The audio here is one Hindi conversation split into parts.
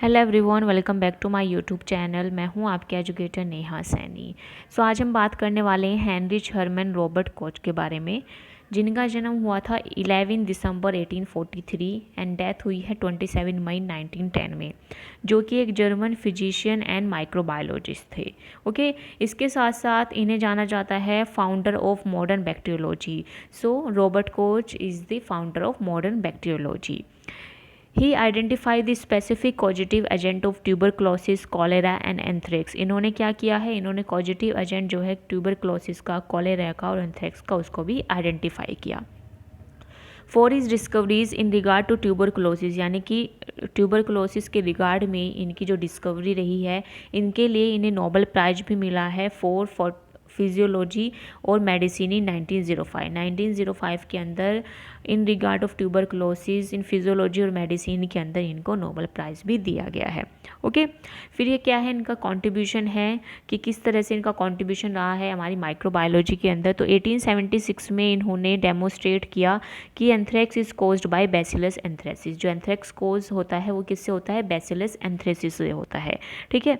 Hello everyone, welcome back to my YouTube channel. मैं हूं आपके एजुकेटर नेहा सैनी। आज हम बात करने वाले हैं हेनरिच हरमन रॉबर्ट कोच के बारे में, जिनका जन्म हुआ था 11 दिसंबर 1843 एंड डेथ हुई है 27 मई 1910 में, जो कि एक जर्मन फिजिशियन एंड माइक्रोबायोलॉजिस्ट थे। ओके, इसके साथ साथ इन्हें जाना जाता है founder of modern bacteriology. So Robert Koch is the founder of modern bacteriology. He identify the specific causative agent of tuberculosis, cholera and anthrax. इन्होंने क्या किया है, इन्होंने कॉजिटिव एजेंट जो है ट्यूबरक्लोसिस का, कॉलेरा का और एंथ्रेक्स का, उसको भी आइडेंटिफाई किया। For his discoveries in regard to tuberculosis, यानी कि ट्यूबरक्लोसिस के रिगार्ड में इनकी जो डिस्कवरी रही है, इनके लिए इन्हें नोबेल प्राइज भी मिला है फॉर फिजियोलॉजी और मेडिसिन इन 1905 के अंदर। In regard of tuberculosis in physiology और मेडिसिन के अंदर इनको नोबेल प्राइज़ भी दिया गया है। ओके, फिर ये क्या है, इनका कंट्रीब्यूशन है कि किस तरह से इनका कंट्रीब्यूशन रहा है हमारी माइक्रोबायोलॉजी के अंदर। तो 1876 में इन्होंने डेमोस्ट्रेट किया कि anthrax is caused by bacillus anthracis. जो एंथ्रेक्स कोज होता है वो किससे होता है, बैसिलस एंथ्रेसिस से होता है। ठीक है,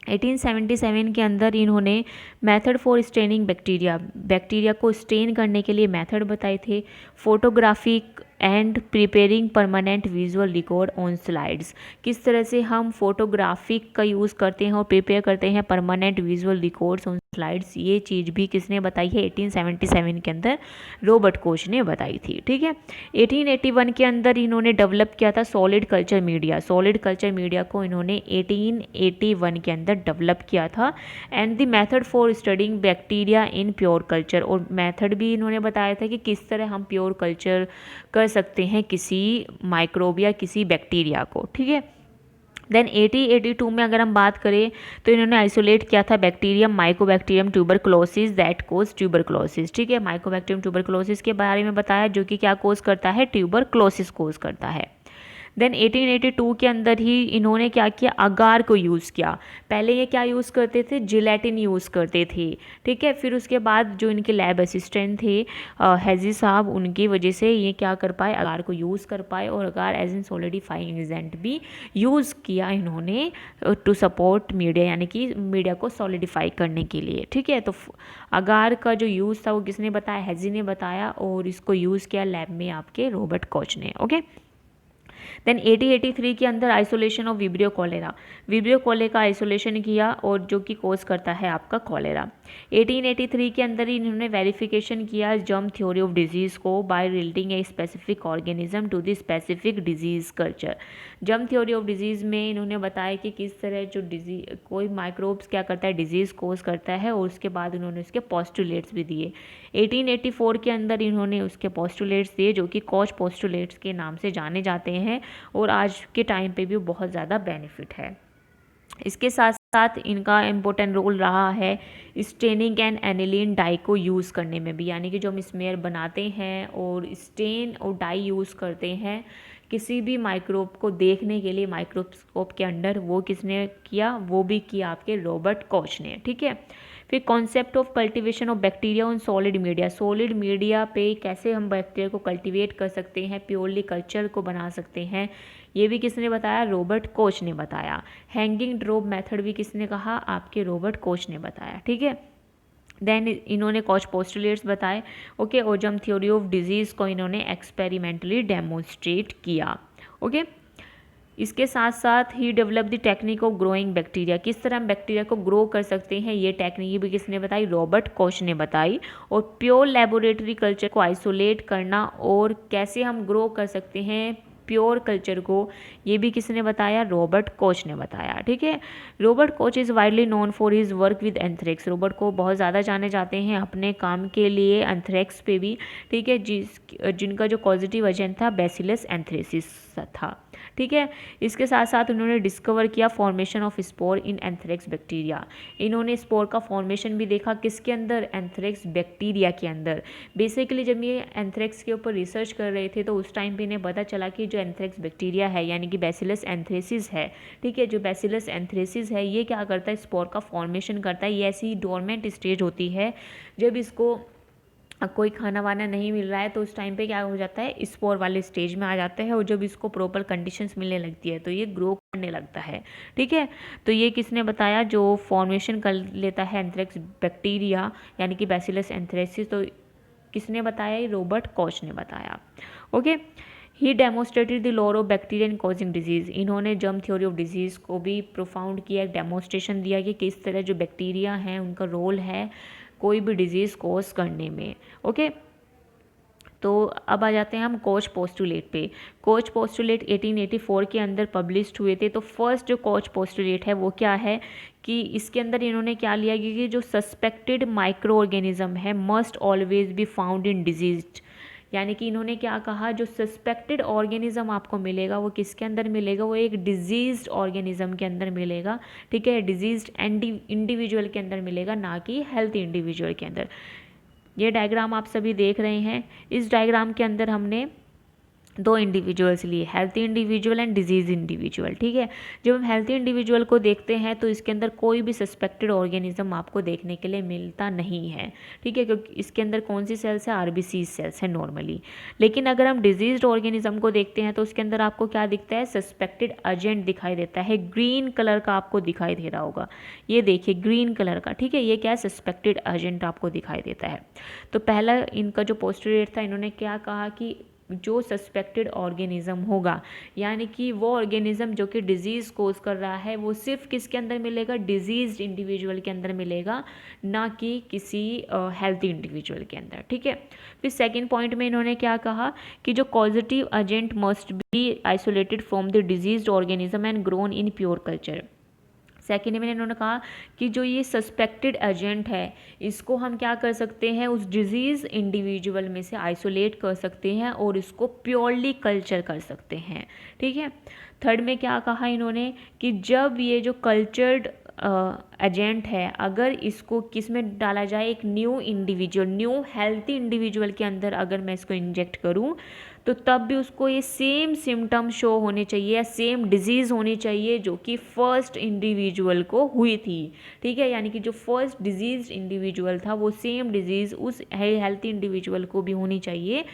1877 के अंदर इन्होंने मेथड फॉर स्टेनिंग बैक्टीरिया को स्टेन करने के लिए मेथड बताए थे। Photographic and preparing permanent visual record on slides, किस तरह से हम फोटोग्राफिक का यूज़ करते हैं और प्रिपेयर करते हैं permanent visual records on slides, ये चीज़ भी किसने बताई है, 1877 के अंदर रॉबर्ट कोच ने बताई थी। ठीक है, 1881 के अंदर इन्होंने डेवलप किया था solid culture media. Solid culture media को इन्होंने 1881 के अंदर डेवलप किया था। And the method for studying bacteria in pure culture, और मेथड भी इन्होंने बताया था कि किस तरह हम प्योर कल्चर कर सकते हैं किसी माइक्रोब या किसी बैक्टीरिया को। ठीक है, देन 1882 में अगर हम बात करें तो इन्होंने आइसोलेट किया था bacterium Mycobacterium tuberculosis that cause tuberculosis. ठीक है, माइकोबैक्टीरियम ट्यूबरक्लोसिस के बारे में बताया, जो कि क्या कोज करता है, ट्यूबरक्लोसिस कोज करता है। देन 1882 के अंदर ही इन्होंने क्या किया, अगार को यूज़ किया। पहले ये क्या यूज़ करते थे, जिलेटिन यूज़ करते थे। ठीक है, फिर उसके बाद जो इनके लैब असिस्टेंट थे हैजी साहब, उनकी वजह से ये क्या कर पाए, अगार को यूज़ कर पाए, और अगार एज एन सॉलिडिफाइंग एजेंट भी यूज़ किया इन्होंने टू सपोर्ट मीडिया, यानी कि मीडिया को सॉलिडिफाई करने के लिए। ठीक है, तो अगार का जो यूज़ था वो किसने बताया, हैजी ने बताया, और इसको यूज़ किया लैब में आपके रॉबर्ट कोच ने। ओके, देन 1883 के अंदर आइसोलेशन ऑफ विब्रियो कॉलेरा का आइसोलेशन किया, और जो कि कोज करता है आपका कॉलेरा। 1883 के अंदर ही इन्होंने वेरिफिकेशन किया जर्म थ्योरी ऑफ डिजीज़ को by relating a specific organism to the specific disease culture. Germ theory of disease में इन्होंने बताया कि किस तरह जो डिजीज कोई माइक्रोब्स क्या करता है, डिजीज़ कोज करता है, और उसके बाद उन्होंने उसके पोस्टुलेट्स भी दिए। 1884 के अंदर इन्होंने उसके पोस्टुलेट्स दिए, जो कि कोच पोस्टुलेट्स के नाम से जाने जाते हैं, और आज के टाइम पे भी बहुत ज़्यादा बेनिफिट है। इसके साथ साथ इनका इम्पोर्टेंट रोल रहा है स्टेनिंग एंड एनिलीन डाई को यूज़ करने में भी, यानी कि जो हम स्मेयर बनाते हैं और स्टेन और डाई यूज़ करते हैं किसी भी माइक्रोब को देखने के लिए माइक्रोस्कोप के अंडर, वो किसने किया, वो भी किया आपके रॉबर्ट कोच ने। ठीक है, फिर concept of cultivation of bacteria on solid media पे कैसे हम बैक्टीरिया को कल्टीवेट कर सकते हैं, प्योरली कल्चर को बना सकते हैं, ये भी किसने बताया, रॉबर्ट कोच ने बताया। हैंगिंग ड्रॉप मेथड भी किसने कहा, आपके रॉबर्ट कोच ने बताया। ठीक है, देन इन्होंने कोच पोस्टुलेट्स बताए। Okay, germ theory of disease को इन्होंने एक्सपेरिमेंटली डेमोन्स्ट्रेट किया। ओके, इसके साथ साथ ही develop the technique of growing bacteria, किस तरह हम बैक्टीरिया को ग्रो कर सकते हैं, ये टेक्निक भी किसने बताई, रॉबर्ट कोच ने बताई। और प्योर लेबोरेटरी कल्चर को आइसोलेट करना और कैसे हम ग्रो कर सकते हैं प्योर कल्चर को, ये भी किसने बताया, रॉबर्ट कोच ने बताया। ठीक है, Robert Koch is widely known for his work with anthrax. Robert को बहुत ज़्यादा जाने जाते हैं अपने काम के लिए एंथ्रेक्स पे भी। ठीक है, जिनका जो पॉजिटिव एजेंट था बैसिलस एंथ्रेसिस था। ठीक है, इसके साथ साथ उन्होंने डिस्कवर किया formation of spore in anthrax bacteria. इन्होंने स्पोर का फॉर्मेशन भी देखा किसके अंदर, एंथ्रेक्स बैक्टीरिया के अंदर। बेसिकली जब ये एंथ्रेक्स के ऊपर रिसर्च कर रहे थे तो उस टाइम पे इन्हें पता चला कि जो एंथ्रेक्स बैक्टीरिया है, यानी कि बैसिलस एंथ्रेसिस है, ठीक है, जो बैसिलस एंथ्रेसिस है ये क्या करता है, स्पोर का फॉर्मेशन करता है। ये ऐसी डोरमेंट स्टेज होती है जब इसको कोई खाना वाना नहीं मिल रहा है तो उस टाइम पे क्या हो जाता है, स्पोर वाले स्टेज में आ जाता है, और जब इसको प्रॉपर कंडीशंस मिलने लगती है तो ये ग्रो करने लगता है। ठीक है, तो ये किसने बताया, जो फॉर्मेशन कर लेता है एंथ्रेक्स बैक्टीरिया यानी कि बैसिलस एंथ्रेसिस, तो किसने बताया, ये रॉबर्ट कॉच ने बताया। Okay, he demonstrated the law of bacteria in causing disease, इन्होंने जर्म थ्योरी ऑफ डिजीज़ को भी प्रोफाउंड किया, एक डेमोस्ट्रेशन दिया कि किस तरह जो बैक्टीरिया हैं उनका रोल है कोई भी डिजीज़ कॉज करने में। ओके, तो अब आ जाते हैं हम कोच पोस्टुलेट पे। कोच पोस्टुलेट 1884 के अंदर पब्लिश्ड हुए थे। तो फर्स्ट जो कोच पोस्टुलेट है वो क्या है कि इसके अंदर इन्होंने क्या लिया कि जो सस्पेक्टेड माइक्रो ऑर्गेनिज्म है must always be found in disease, यानी कि इन्होंने क्या कहा, जो सस्पेक्टेड ऑर्गेनिज्म आपको मिलेगा वो किसके अंदर मिलेगा, वो एक डिजीज्ड ऑर्गेनिज्म के अंदर मिलेगा। ठीक है, डिजीज्ड इंडिविजुअल के अंदर मिलेगा, ना कि हेल्थी इंडिविजुअल के अंदर। ये डायग्राम आप सभी देख रहे हैं। इस डायग्राम के अंदर हमने दो इंडिविजुअल्स लिए, healthy individual and disease individual. ठीक है, जब हम हेल्थी इंडिविजुअल को देखते हैं तो इसके अंदर कोई भी सस्पेक्टेड ऑर्गेनिज्म आपको देखने के लिए मिलता नहीं है। ठीक है, क्योंकि इसके अंदर कौन सी सेल्स है, आरबीसी सेल्स है नॉर्मली। लेकिन अगर हम डिजीज्ड ऑर्गेनिज्म को देखते हैं तो उसके अंदर आपको क्या दिखता है, सस्पेक्टेड एजेंट दिखाई देता है, ग्रीन कलर का आपको दिखाई दे रहा होगा, ये देखिए ग्रीन कलर का। ठीक है, ये क्या है, सस्पेक्टेड एजेंट आपको दिखाई देता है। तो पहला इनका जो पोस्टुलेट था, इन्होंने क्या कहा कि जो सस्पेक्टेड ऑर्गेनिज्म होगा, यानी कि वो ऑर्गेनिज्म जो कि डिजीज़ कोज कर रहा है, वो सिर्फ किसके अंदर मिलेगा, डिजीज्ड इंडिविजुअल के अंदर मिलेगा, ना कि किसी हेल्थी इंडिविजुअल के अंदर। ठीक है, फिर सेकंड पॉइंट में इन्होंने क्या कहा कि जो causative agent must be isolated from the diseased organism and grown in pure culture. Second में इन्होंने कहा कि जो ये सस्पेक्टेड एजेंट है इसको हम क्या कर सकते हैं, उस डिजीज़ इंडिविजुअल में से आइसोलेट कर सकते हैं और इसको प्योरली कल्चर कर सकते हैं। ठीक है, थर्ड में क्या कहा इन्होंने कि जब ये जो कल्चर्ड एजेंट है अगर इसको किस में डाला जाए, एक new individual, new healthy individual के अंदर अगर मैं इसको इंजेक्ट करूं तो तब भी उसको ये सेम सिम्टम शो होने चाहिए या सेम डिजीज़ होनी चाहिए जो कि फर्स्ट इंडिविजुअल को हुई थी। ठीक है, यानी कि जो फर्स्ट डिजीज इंडिविजुअल था वो सेम डिजीज़ उस हेल्थी इंडिविजुअल को भी होनी चाहिए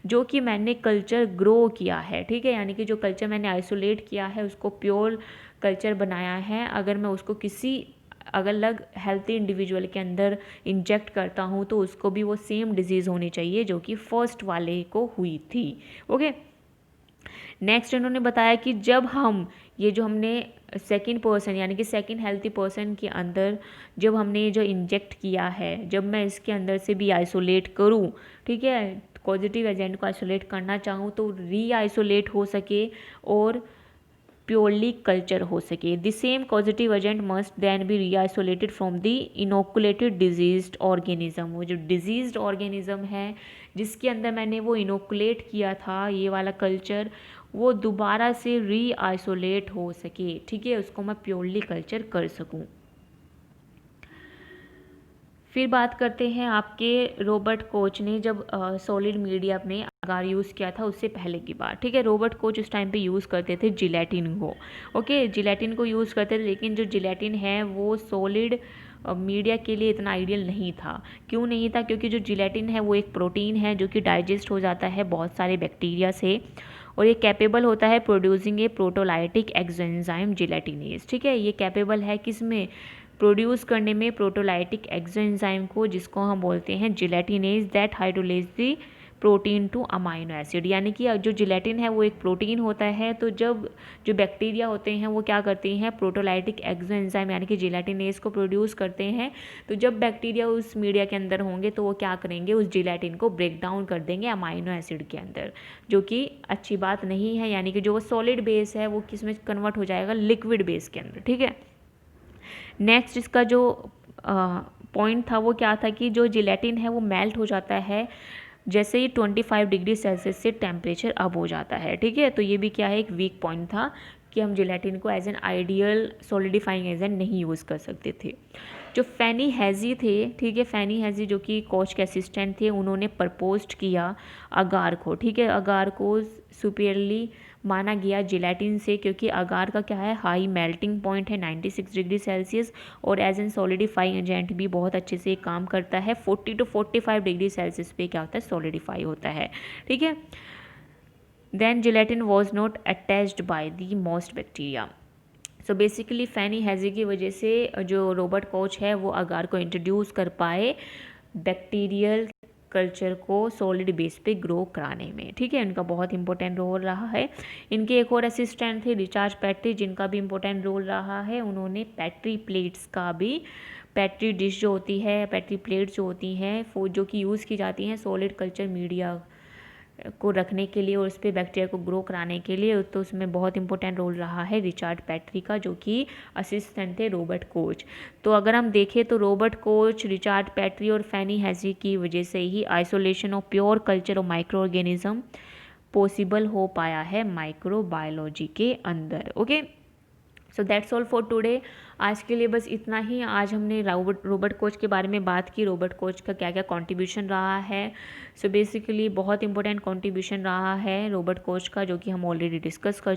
जो कि मैंने कल्चर ग्रो किया है। ठीक है, यानी कि जो कल्चर मैंने आइसोलेट किया है उसको प्योर कल्चर बनाया है, अगर मैं उसको किसी अलग हेल्थी इंडिविजुअल के अंदर इंजेक्ट करता हूँ तो उसको भी वो सेम डिजीज़ होनी चाहिए जो कि फर्स्ट वाले को हुई थी। ओके, नेक्स्ट इन्होंने बताया कि जब हम ये जो हमने सेकंड पर्सन यानी कि सेकंड हेल्थी पर्सन के अंदर जब हमने जो इंजेक्ट किया है, जब मैं इसके अंदर से भी आइसोलेट करूँ, ठीक है, पॉजिटिव एजेंट को आइसोलेट करना चाहूँ तो री आइसोलेट हो सके और प्योरली कल्चर हो सके। The same positive agent must then be reisolated from the inoculated diseased organism. वो जो डिजीज्ड ऑर्गेनिज्म है जिसके अंदर मैंने वो इनोकुलेट किया था ये वाला कल्चर, वो दोबारा से रीआइसोलेट हो सके। ठीक है, उसको मैं प्योरली कल्चर कर सकूं। फिर बात करते हैं आपके रॉबर्ट कोच ने जब सॉलिड मीडिया में अगार यूज़ किया था उससे पहले की बात। ठीक है, रॉबर्ट कोच उस टाइम पे यूज़ करते थे जिलेटिन को। ओके, जिलेटिन को यूज़ करते थे, लेकिन जो जिलेटिन है वो सॉलिड मीडिया के लिए इतना आइडियल नहीं था। क्यों नहीं था? क्योंकि जो जिलेटिन है वो एक प्रोटीन है जो कि डाइजेस्ट हो जाता है बहुत सारे बैक्टीरिया से, और ये कैपेबल होता है प्रोड्यूसिंग ए प्रोटोलाइटिक एक्सोएंजाइम जिलेटिनेज। ठीक है, ये कैपेबल है किस में, प्रोड्यूस करने में प्रोटोलाइटिक एक्सोएंजाइम को, जिसको हम बोलते हैं gelatinase that hydrolyses the protein to amino acid. यानी कि जो जिलेटिन है वो एक प्रोटीन होता है, तो जब जो बैक्टीरिया होते हैं वो क्या करते हैं, प्रोटोलाइटिक एक्सोएंजाइम यानी कि जिलेटिनेज को प्रोड्यूस करते हैं। तो जब बैक्टीरिया उस मीडिया के अंदर होंगे तो वो क्या करेंगे, उस जिलेटिन को ब्रेक डाउन कर देंगे अमाइनो एसिड के अंदर, जो कि अच्छी बात नहीं है। यानी कि जो वो सॉलिड बेस है वो किस में कन्वर्ट हो जाएगा, लिक्विड बेस के अंदर। ठीक है, नेक्स्ट इसका जो पॉइंट था वो क्या था कि जो जिलेटिन है वो मेल्ट हो जाता है जैसे ही 25 डिग्री सेल्सियस से टेम्परेचर अप हो जाता है। ठीक है, तो ये भी क्या है, एक वीक पॉइंट था कि हम जिलेटिन को as an ideal solidifying agent नहीं यूज़ कर सकते थे। जो फैनी हैजी थे, ठीक है, फैनी हैजी जो कि कोच के असिस्टेंट थे, उन्होंने प्रपोज्ड किया अगार को, ठीक है। अगार को सुपीरियरली माना गया जिलेटिन से, क्योंकि अगार का क्या है, हाई मेल्टिंग पॉइंट है 96 डिग्री सेल्सियस, और एज एन सॉलिडिफाइंग एजेंट भी बहुत अच्छे से काम करता है। 40 to 45 डिग्री सेल्सियस पे क्या होता है, सॉलिडिफाई होता है, ठीक है। Then gelatin was not attached by the most bacteria. So basically Fanny Hesse की वजह से जो रॉबर्ट कोच है वो अगार को इंट्रोड्यूस कर पाए बैक्टीरियल कल्चर को सॉलिड बेस पे ग्रो कराने में, ठीक है। इनका बहुत इंपॉर्टेंट रोल रहा है। इनके एक और असिस्टेंट थे रिचार्ड पैट्री, जिनका भी इंपॉर्टेंट रोल रहा है। उन्होंने पैट्री प्लेट्स का भी, पैट्री डिश जो होती है, पैट्री प्लेट्स जो होती हैं वो जो कि यूज़ की जाती हैं सॉलिड कल्चर मीडिया को रखने के लिए और उस पर बैक्टीरिया को ग्रो कराने के लिए, तो उसमें बहुत इंपॉर्टेंट रोल रहा है रिचार्ड पैट्री का, जो कि असिस्टेंट थे रॉबर्ट कोच। तो अगर हम देखें तो रॉबर्ट कोच, रिचार्ड पैट्री और फैनी हैजी की वजह से ही isolation of pure culture of microorganism possible हो पाया है माइक्रोबायोलॉजी के अंदर। Okay, so that's all for today. आज के लिए बस इतना ही। आज हमने रॉबर्ट कोच के बारे में बात की, रॉबर्ट कोच का क्या क्या कंट्रीब्यूशन रहा है। सो बेसिकली बहुत इंपॉर्टेंट कंट्रीब्यूशन रहा है रॉबर्ट कोच का, जो कि हम ऑलरेडी डिस्कस कर